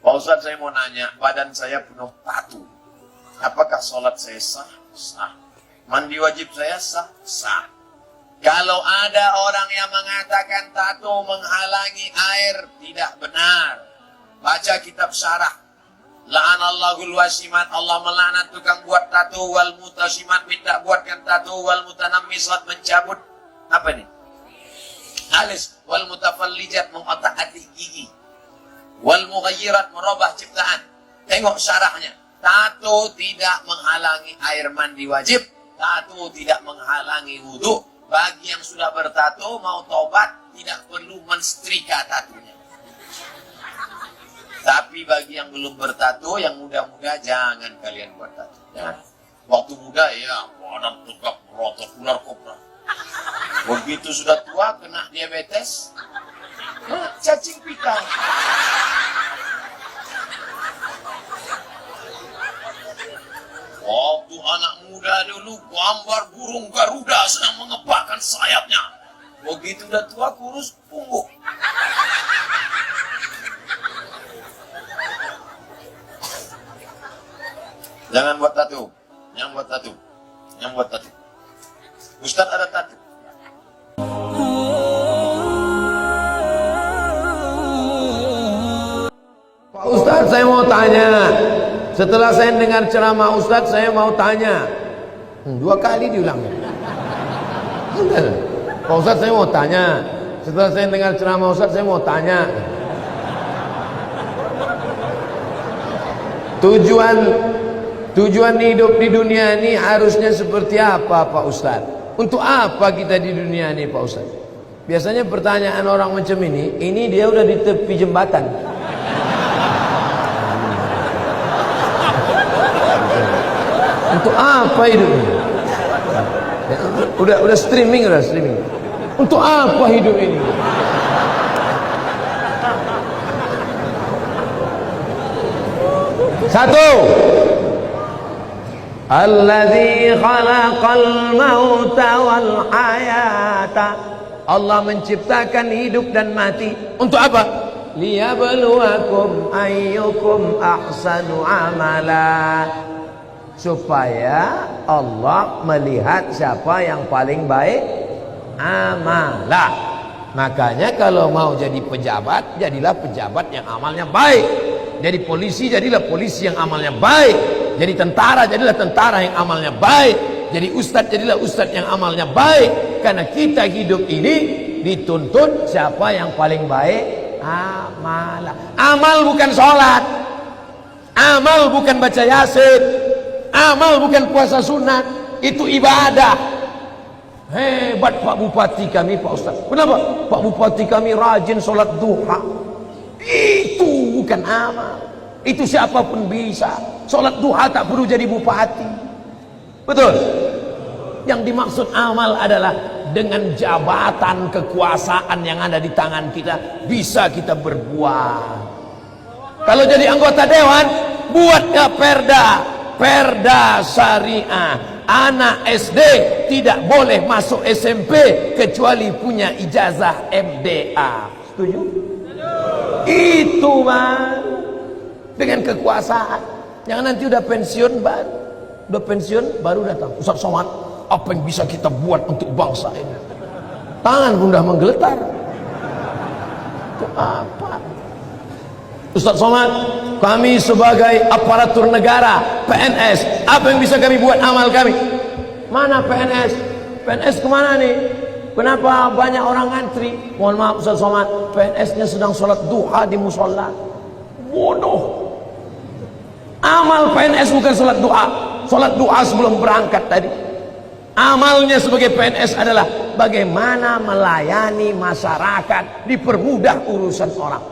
Pak Ustadz, saya mau nanya, badan saya penuh tato. Apakah sholat saya sah? Sah. Mandi wajib saya sah? Sah. Kalau ada orang yang mengatakan tato menghalangi air, tidak benar. Baca kitab syarah. La'anallahul wasimat, Allah melaknat tukang buat tato, wal mutasimat, minta buatkan tato, wal mutanammisat, mencabut apa nih? Alis, wal mutafallijat, mengotak-atik gigi, wal mughayyirat, merubah ciptaan. Tengok syarahnya. Tato tidak menghalangi air mandi wajib, tato tidak menghalangi wudu. Bagi yang sudah bertato mau tobat tidak perlu menstrika tatonya. Tapi bagi yang belum bertato, yang muda-muda, jangan kalian buat tato. Jangan. Waktu muda ya badan tegap berotot ular kobra. Begitu sudah tua kena diabetes, cacing pita. Waktu anak muda dulu gambar burung Garuda sedang mengepakkan sayapnya. Begitu udah tua kurus punggung. Jangan buat tato. Jangan buat tato. Jangan buat tato. Ustaz ada tato. Pak Ustaz, saya mau tanya. Setelah saya dengar ceramah Ustaz, saya mau tanya. 2 kali diulangnya. Pak Ustaz, saya mau tanya. Setelah saya dengar ceramah Ustaz, saya mau tanya. Tujuan hidup di dunia ini harusnya seperti apa, Pak Ustaz? Untuk apa kita di dunia ini, Pak Ustaz? Biasanya pertanyaan orang macam ini dia udah di tepi jembatan. Untuk apa hidup ini? Udah streaming. Untuk apa hidup ini? Satu. Alladzi khalaqal mauta wal hayata. Allah menciptakan hidup dan mati. Untuk apa? Liyabluwakum ayyukum ahsanu amala. Supaya Allah melihat siapa yang paling baik amalah. Makanya kalau mau jadi pejabat, jadilah pejabat yang amalnya baik. Jadi polisi, jadilah polisi yang amalnya baik. Jadi tentara, jadilah tentara yang amalnya baik. Jadi ustadz, jadilah ustadz yang amalnya baik. Karena kita hidup ini dituntut siapa yang paling baik amalah. Amal bukan sholat, amal bukan baca yasin, amal bukan puasa sunat, itu ibadah. Hebat Pak Bupati kami, Pak Ustaz. Kenapa? Pak Bupati kami rajin sholat duha. Itu bukan amal. Itu siapapun bisa. Sholat duha tak perlu jadi bupati. Betul? Yang dimaksud amal adalah dengan jabatan kekuasaan yang ada di tangan kita, bisa kita berbuat. Kalau jadi anggota dewan, buatnya perda syariah. Anak SD tidak boleh masuk SMP kecuali punya ijazah MDA. Setuju? Itu Bang. Dengan kekuasaan. Jangan nanti udah pensiun baru datang. Ustaz Somad, apa yang bisa kita buat untuk bangsa ini? Tangan pun dah menggeletar. Itu apa? Ustaz Somad, kami sebagai aparatur negara, PNS, apa yang bisa kami buat amal kami? Mana PNS? PNS kemana nih? Kenapa banyak orang ngantri? Mohon maaf Ustaz Somad, PNS-nya sedang sholat duha di musola. Bodoh. Amal PNS bukan sholat duha. Sholat duha sebelum berangkat tadi. Amalnya sebagai PNS adalah bagaimana melayani masyarakat, dipermudah urusan orang.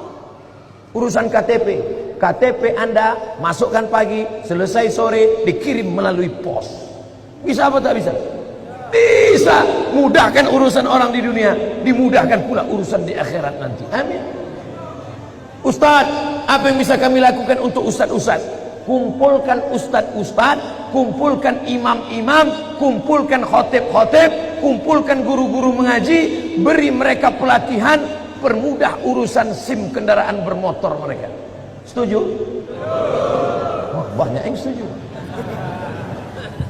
Urusan KTP Anda masukkan pagi, selesai sore, dikirim melalui pos. Bisa apa tak bisa? Bisa. Mudahkan urusan orang di dunia, dimudahkan pula urusan di akhirat nanti. Amin. Ustaz, apa yang bisa kami lakukan untuk ustaz-ustaz? Kumpulkan ustaz-ustaz, kumpulkan imam-imam, kumpulkan khotib-khotib, kumpulkan guru-guru mengaji, beri mereka pelatihan, permudah urusan SIM kendaraan bermotor mereka. Setuju? Oh, banyak yang setuju.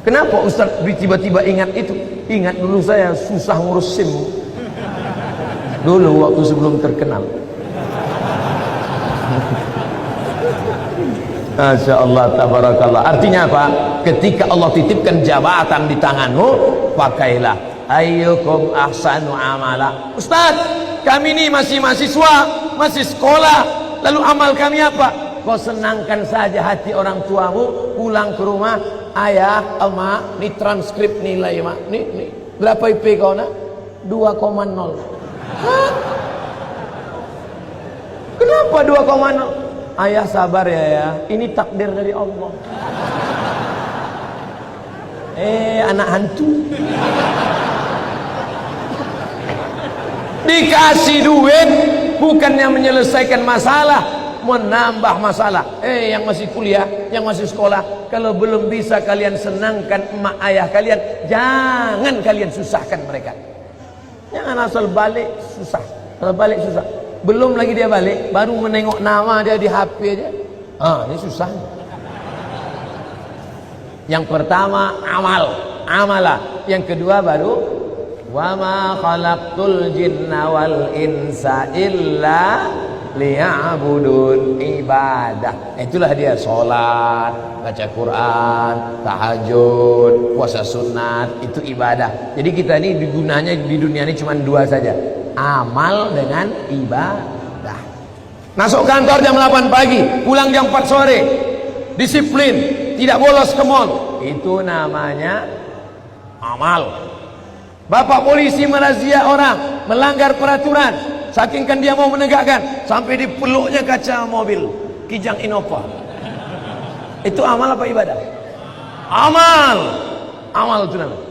Kenapa Ustaz tiba-tiba ingat itu? Ingat dulu saya susah ngurus SIM dulu waktu sebelum terkenal. Masya Allah, tabarakallah. Artinya apa? Ketika Allah titipkan jabatan di tanganmu, pakailah. Ayyukum ahsanu amala. Ustaz, kami ini masih mahasiswa, masih sekolah, lalu amal kami apa? Kau senangkan saja hati orang tuamu, pulang ke rumah, ayah, emak, ini transkrip nilai mak, nih, berapa IP kau nak? 2,0. Hah? Kenapa 2,0? Ayah sabar ya, ini takdir dari Allah. Anak hantu. Dikasih duit bukannya menyelesaikan masalah, menambah masalah. Yang masih kuliah, yang masih sekolah, kalau belum bisa kalian senangkan emak ayah kalian, jangan kalian susahkan mereka. Jangan asal balik susah. Asal balik susah. Belum lagi dia balik, baru menengok nama dia di HP aja. Ini susah. Yang pertama amalah. Yang kedua baru wa ma khalaqtul jinna wal insa illa liya'budun, ibadah. Itulah dia sholat, baca Quran, tahajud, puasa sunat, itu ibadah. Jadi kita ini gunanya di dunia ini cuma dua saja, amal dengan ibadah. Masuk kantor jam 8 pagi, pulang jam 4 sore, disiplin, tidak bolos ke mall, itu namanya amal. Bapak polisi merazia orang melanggar peraturan, saking kan dia mau menegakkan, sampai dipeluknya kaca mobil Kijang Innova. Itu amal apa ibadah? Amal itu namanya.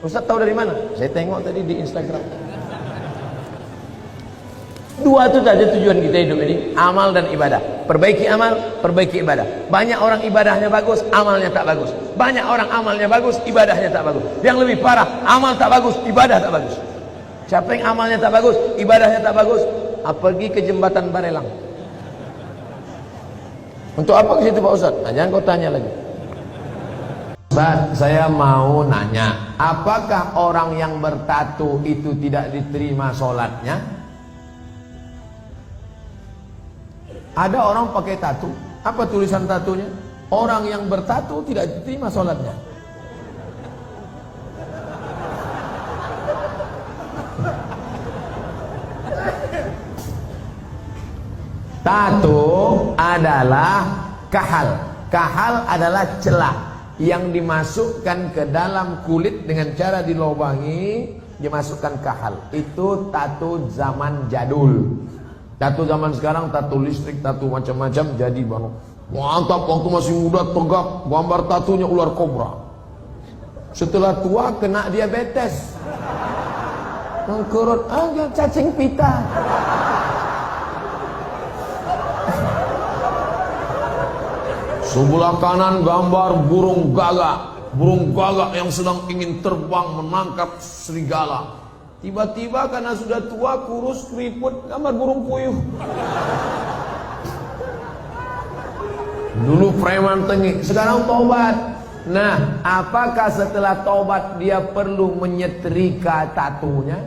Ustaz tahu dari mana? Saya tengok tadi di Instagram. Dua itu saja tujuan kita hidup ini, amal dan ibadah. Perbaiki amal, perbaiki ibadah. Banyak orang ibadahnya bagus, amalnya tak bagus. Banyak orang amalnya bagus, ibadahnya tak bagus. Yang lebih parah, amal tak bagus, ibadah tak bagus. Siapa yang amalnya tak bagus, ibadahnya tak bagus, pergi ke jembatan Barelang. Untuk apa ke situ Pak Ustaz? Jangan kau tanya lagi. Ustaz, saya mau nanya, apakah orang yang bertato itu tidak diterima sholatnya? Ada orang pakai tato, apa tulisan tatonya? Orang yang bertato tidak diterima sholatnya. Tato adalah kahal. Kahal adalah celah yang dimasukkan ke dalam kulit dengan cara dilobangi, dimasukkan kahal. Itu tato zaman jadul. Tato zaman sekarang, tato listrik, tato macam-macam jadi banget. Mantap, waktu masih muda tegak, gambar tatonya ular kobra. Setelah tua kena diabetes. Mengkurut, cacing pita. Sebelah kanan gambar burung gagak yang sedang ingin terbang menangkap serigala. Tiba-tiba karena sudah tua, kurus, keriput, gambar burung puyuh. Dulu preman tengik, sekarang tobat. Nah, apakah setelah tobat dia perlu menyetrika tatunya?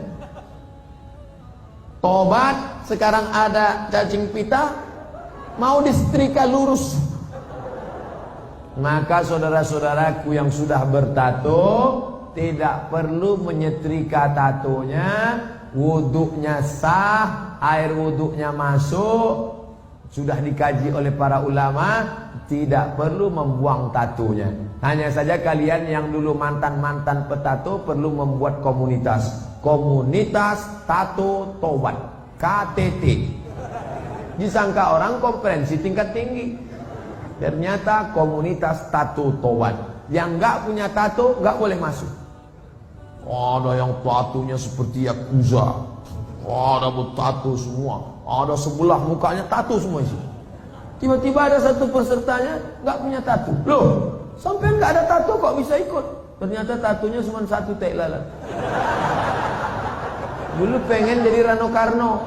Tobat, sekarang ada cacing pita, mau disetrika lurus. Maka saudara-saudaraku yang sudah bertato tidak perlu menyetrika tatonya, wuduknya sah, air wuduknya masuk, sudah dikaji oleh para ulama, tidak perlu membuang tatonya. Hanya saja kalian yang dulu mantan-mantan petato perlu membuat komunitas tato tobat, KTT. Disangka orang konferensi tingkat tinggi, ternyata komunitas tato tobat. Yang nggak punya tato nggak boleh masuk. Ada yang tatonya seperti Yakuza, ada bertato semua, ada sebelah mukanya tato semua isi. Tiba-tiba ada satu pesertanya nggak punya tato. Loh, sampai nggak ada tato kok bisa ikut? Ternyata tatonya cuma satu tai lalat. Dulu pengen jadi Rano Karno,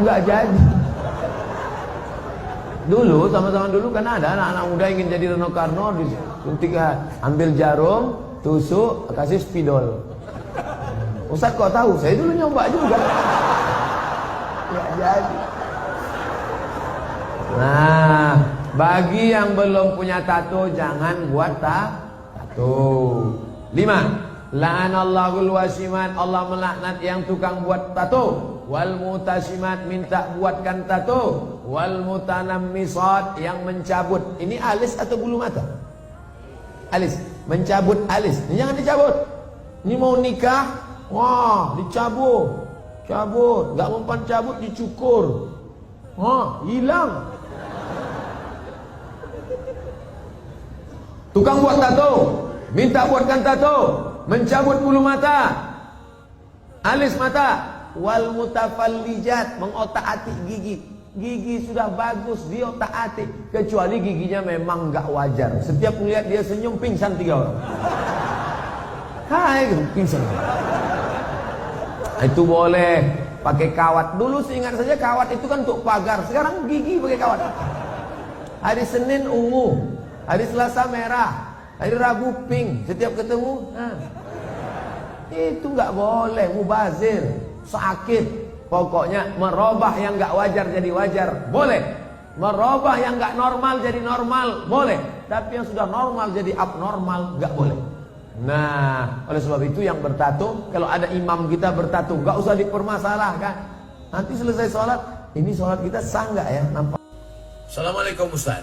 nggak jadi. Dulu, sama-sama dulu kan ada anak-anak muda ingin jadi Rano Karno, disuntik, ambil jarum, tusuk, kasih spidol. Ustaz kok tahu? Saya dulu nyoba juga. Ya jadi. Nah, bagi yang belum punya tato jangan buat tato. 5. La'anallahul wasimat, Allah melaknat yang tukang buat tato. Wal mutasimat, minta buatkan tato. Wal mutanammisat, yang mencabut. Ini alis atau bulu mata? Alis, mencabut alis. Ini jangan dicabut. Ini mau nikah, wah, dicabut. Cabut, enggak mempan cabut dicukur. Wah, hilang. Tukang buat tato, minta buatkan tato, mencabut bulu mata, alis mata. Wal mutafallijat, mengotak-atik gigi. Gigi sudah bagus diotak-atik, kecuali giginya memang enggak wajar. Setiap melihat dia senyum pingsan 3 orang. Hai, pingsan. Itu boleh pakai kawat. Dulu seingat saja kawat itu kan untuk pagar. Sekarang gigi pakai kawat. Hari Senin ungu, hari Selasa merah, hari Rabu pink. Setiap ketemu, itu nggak boleh, mubazir, sakit. Pokoknya merubah yang nggak wajar jadi wajar, boleh. Merubah yang nggak normal jadi normal, boleh. Tapi yang sudah normal jadi abnormal, nggak boleh. Nah, oleh sebab itu yang bertato, kalau ada imam kita bertato, nggak usah dipermasalahkan. Nanti selesai sholat, ini sholat kita sah nggak ya? Nampak? Assalamualaikum Ustaz.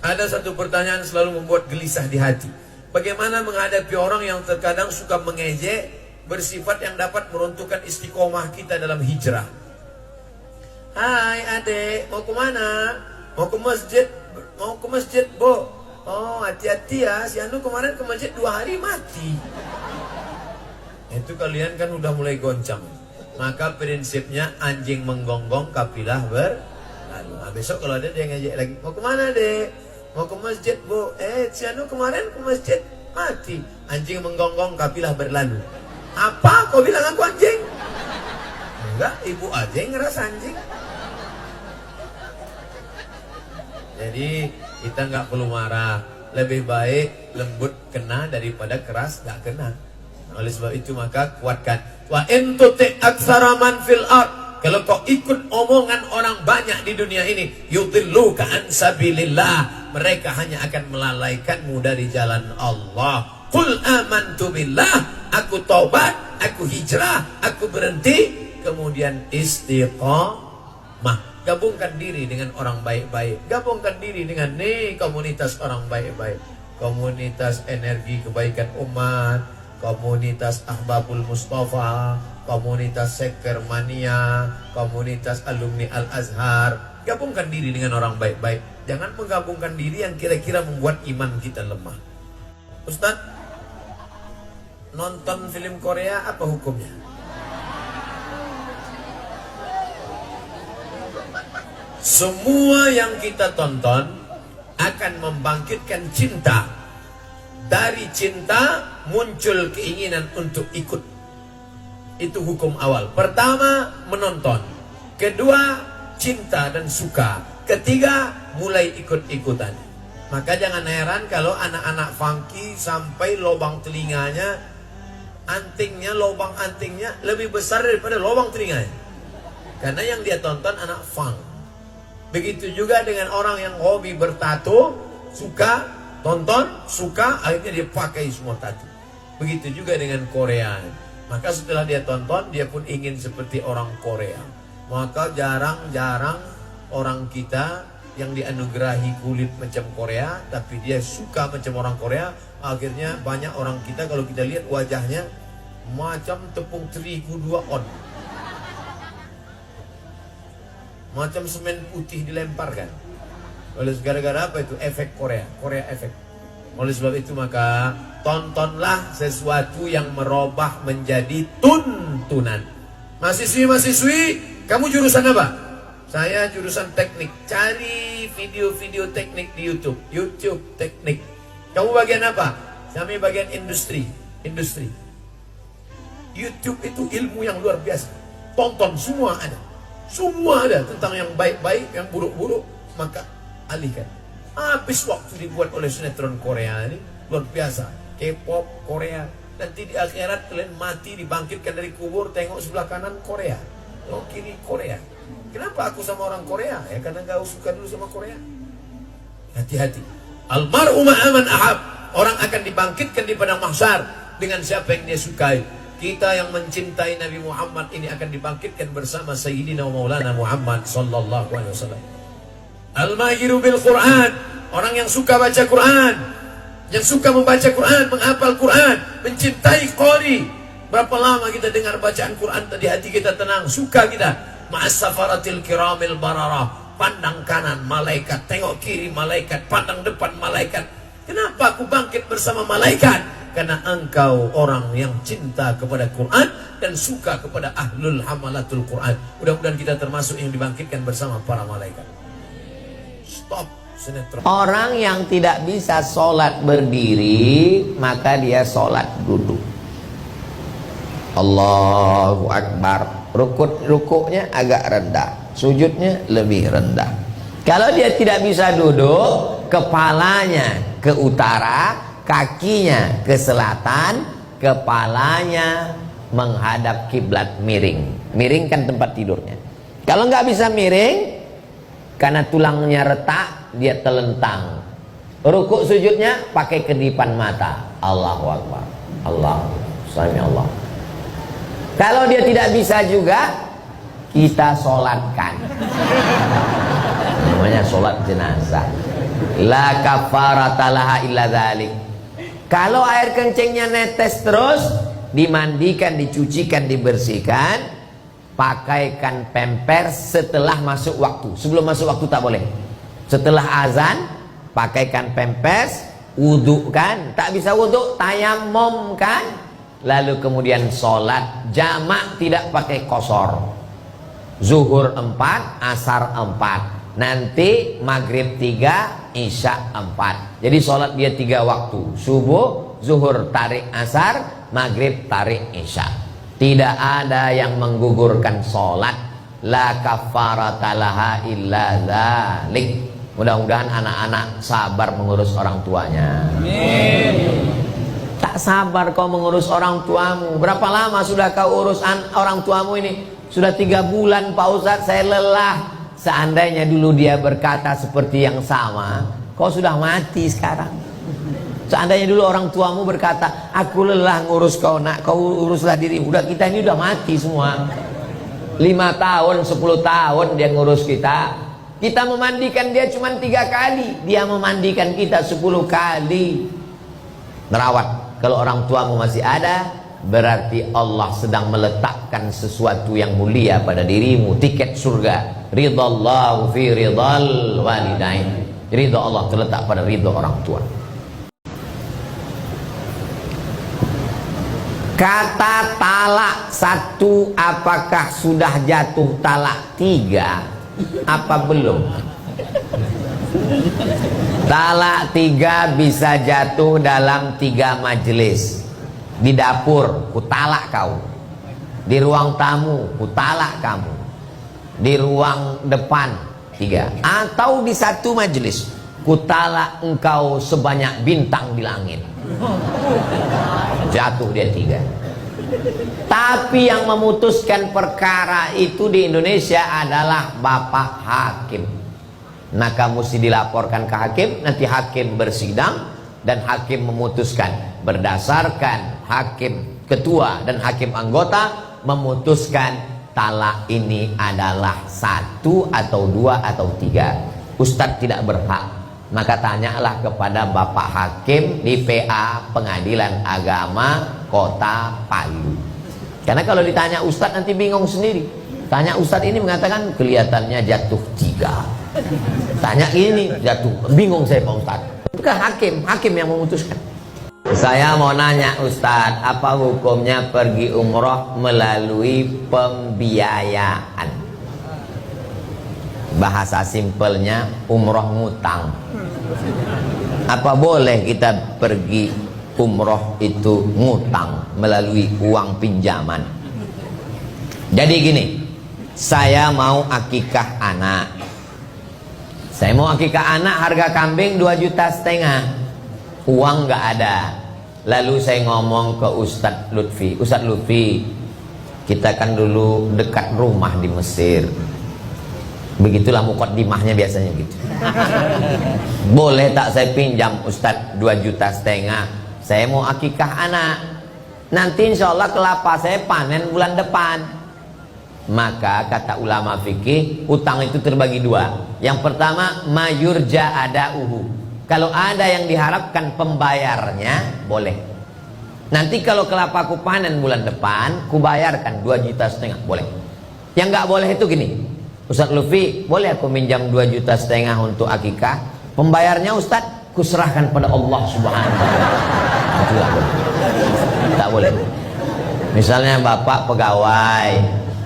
Ada satu pertanyaan selalu membuat gelisah di hati. Bagaimana menghadapi orang yang terkadang suka mengejek, bersifat yang dapat meruntuhkan istiqomah kita dalam hijrah? Hai adek, mau kemana? Mau ke masjid? Mau ke masjid, Bo? Oh, hati-hati ya, si Anu kemarin ke masjid 2 hari mati. Itu kalian kan udah mulai goncang. Maka prinsipnya anjing menggonggong, kafilah berlalu. Nah, besok kalau ada dia ngejek lagi, mau kemana dek? Mau ke masjid, Bu. Si Anu kemarin ke masjid mati. Anjing menggonggong, kafilah berlalu. Apa? Kau bilang aku anjing? Enggak, ibu aja yang ngerasa anjing. Jadi kita nggak perlu marah. Lebih baik lembut kena daripada keras nggak kena. Oleh sebab itu maka kuatkan. Wa in tuti aktsara man fil ard. Kalau kau ikut omongan orang banyak di dunia ini, yudilluka an sabilillah, mereka hanya akan melalaikanmu dari jalan Allah. Qul amantu billah, aku taubat, aku hijrah, aku berhenti, kemudian istiqomah. Gabungkan diri dengan orang baik-baik. Gabungkan diri dengan komunitas orang baik-baik. Komunitas energi kebaikan umat, komunitas Ahbabul Mustafa, komunitas Sekermania, komunitas alumni Al-Azhar. Gabungkan diri dengan orang baik-baik. Jangan menggabungkan diri yang kira-kira membuat iman kita lemah. Ustaz, nonton film Korea apa hukumnya? Semua yang kita tonton akan membangkitkan cinta. Dari cinta muncul keinginan untuk ikut. Itu hukum awal. Pertama, menonton. Kedua, cinta dan suka. Ketiga, mulai ikut-ikutan. Maka jangan heran kalau anak-anak funky sampai lubang telinganya, lubang antingnya lebih besar daripada lubang telinganya. Karena yang dia tonton anak funk. Begitu juga dengan orang yang hobi bertato, suka, tonton, suka, akhirnya dia pakai semua tato. Begitu juga dengan Korea. Maka setelah dia tonton, dia pun ingin seperti orang Korea. Maka jarang-jarang orang kita yang dianugerahi kulit macam Korea, tapi dia suka macam orang Korea. Akhirnya banyak orang kita kalau kita lihat wajahnya macam tepung terigu 2 on. Macam semen putih dilemparkan. Oleh gara-gara apa itu? Efek Korea efek. Oleh sebab itu maka tontonlah sesuatu yang merubah menjadi tuntunan. Mahasiswi, kamu jurusan apa? Saya jurusan teknik. Cari video-video teknik di YouTube teknik. Kamu bagian apa? Kami bagian industri. YouTube itu ilmu yang luar biasa. Tonton, semua ada tentang yang baik-baik, yang buruk-buruk. Maka alihkan. Habis waktu dibuat oleh sinetron Korea ini, luar biasa. K-pop Korea. Nanti di akhirat kalian mati dibangkitkan dari kubur, tengok sebelah kanan Korea, oh kiri Korea. Kenapa aku sama orang Korea? Ya karena gak suka dulu sama Korea. Hati-hati. Almar'u ma'aman ahab. Orang akan dibangkitkan di padang mahsyar dengan siapa yang dia sukai. Kita yang mencintai Nabi Muhammad ini akan dibangkitkan bersama Sayyidina Maulana Muhammad sallallahu alaihi wasallam. Al-mahiru bil Quran, orang yang suka baca Quran, yang suka membaca Quran, menghafal Quran, mencintai qari. Berapa lama kita dengar bacaan Quran tadi hati kita tenang, suka kita. Ma'as safaratil kiramil bararah. Pandang kanan malaikat, tengok kiri malaikat, pandang depan malaikat. Kenapa aku bangkit bersama malaikat? Karena engkau orang yang cinta kepada Quran dan suka kepada ahlul hamalatul Quran. Mudah-mudahan kita termasuk yang dibangkitkan bersama para malaikat. Stop sinetron. Orang yang tidak bisa sholat berdiri, maka dia sholat duduk. Allahu Akbar. Rukuknya agak rendah, sujudnya lebih rendah. Kalau dia tidak bisa duduk, kepalanya ke utara, kakinya ke selatan, kepalanya menghadap kiblat, miring. Miring kan tempat tidurnya. Kalau nggak bisa miring, karena tulangnya retak, dia telentang. Rukuk sujudnya pakai kedipan mata. Allahu Akbar. Allah, sami Allah. Kalau dia tidak bisa juga, kita sholatkan. Namanya sholat jenazah. La kafarata laha illa dzalik. Kalau air kencingnya netes terus, dimandikan, dicucikan, dibersihkan, pakaikan pampers setelah masuk waktu. Sebelum masuk waktu tak boleh. Setelah azan, pakaikan pampers, wudu kan, tak bisa wudu, tayamum kan. Lalu kemudian sholat jamak, tidak pakai qashar. Zuhur 4, asar 4. Nanti maghrib 3, isya 4. Jadi sholat dia 3 waktu. Subuh, zuhur tarik asar, maghrib tarik isya. Tidak ada yang menggugurkan sholat. La kafarata laha illa dzalik. Mudah-mudahan anak-anak sabar mengurus orang tuanya. Amin. Tak sabar kau mengurus orang tuamu. Berapa lama sudah kau urus orang tuamu ini? Sudah 3 bulan Pak Ustadz, saya lelah. Seandainya dulu dia berkata seperti yang sama, kau sudah mati sekarang. Seandainya dulu orang tuamu berkata, aku lelah ngurus kau nak, kau uruslah dirimu. Udah, kita ini udah mati semua. 5 tahun, 10 tahun dia ngurus kita. Kita memandikan dia cuma 3 kali, dia memandikan kita 10 kali. Merawat. Kalau orang tuamu masih ada, berarti Allah sedang meletakkan sesuatu yang mulia pada dirimu, tiket surga. Ridallahu fi ridal walidain. Ridha Allah terletak pada ridha orang tua. Kata talak 1, apakah sudah jatuh talak 3 apa belum? Talak 3 bisa jatuh dalam 3 majelis. Di dapur, ku talak kau. Di ruang tamu, ku talak kamu. Di ruang depan, 3. Atau di 1 majelis, ku talak engkau sebanyak bintang di langit. Jatuh dia 3. Tapi yang memutuskan perkara itu di Indonesia adalah Bapak Hakim. Maka mesti dilaporkan ke hakim, nanti hakim bersidang dan hakim memutuskan berdasarkan hakim ketua dan hakim anggota memutuskan talak ini adalah 1 atau 2 atau 3. Ustadz tidak berhak, maka tanyalah kepada Bapak Hakim di PA Pengadilan Agama Kota Palu. Karena kalau ditanya Ustadz nanti bingung sendiri. Tanya Ustadz ini mengatakan kelihatannya jatuh 3. Tanya ini jatuh, bingung saya Pak Ustadz. Bukan hakim yang memutuskan. Saya mau nanya Ustadz, apa hukumnya pergi umroh melalui pembiayaan? Bahasa simpelnya umroh ngutang. Apa boleh kita pergi umroh itu ngutang melalui uang pinjaman? Jadi gini, saya mau akikah anak. Saya mau akikah anak, harga kambing 2,5 juta. Uang nggak ada. Lalu saya ngomong ke Ustadz Lutfi, Ustadz Lutfi, kita kan dulu dekat rumah di Mesir. Begitulah mukaddimahnya biasanya gitu. Boleh tak saya pinjam Ustadz 2,5 juta? Saya mau akikah anak. Nanti insya Allah kelapa saya panen bulan depan. Maka kata ulama fikih, utang itu terbagi dua. Yang pertama, mayurja adauhu. Kalau ada yang diharapkan pembayarnya, boleh. Nanti kalau kelapaku panen bulan depan, kubayarkan 2,5 juta, boleh. Yang nggak boleh itu gini, Ustadz Lutfi, boleh aku minjam 2,5 juta untuk akikah? Pembayarnya Ustadz, kuserahkan pada Allah Subhanahu wa Ta'ala. Itu nggak boleh. Tak boleh. Misalnya bapak pegawai,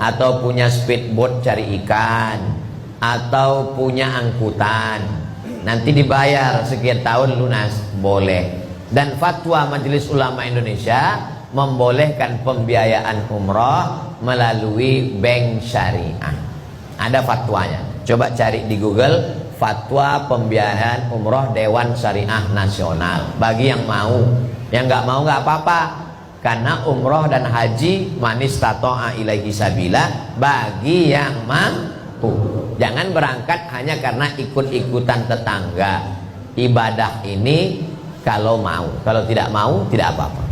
atau punya speedboat cari ikan, atau punya angkutan, nanti dibayar sekian tahun lunas, boleh. Dan fatwa Majelis Ulama Indonesia membolehkan pembiayaan umroh melalui bank syariah. Ada fatwanya, coba cari di Google, fatwa pembiayaan umroh Dewan Syariah Nasional. Bagi yang mau, yang nggak mau nggak apa-apa. Karena umroh dan haji manis tato'a ilaihi sabila, bagi yang mampu. Jangan berangkat hanya karena ikut-ikutan tetangga. Ibadah ini kalau mau, kalau tidak mau tidak apa-apa.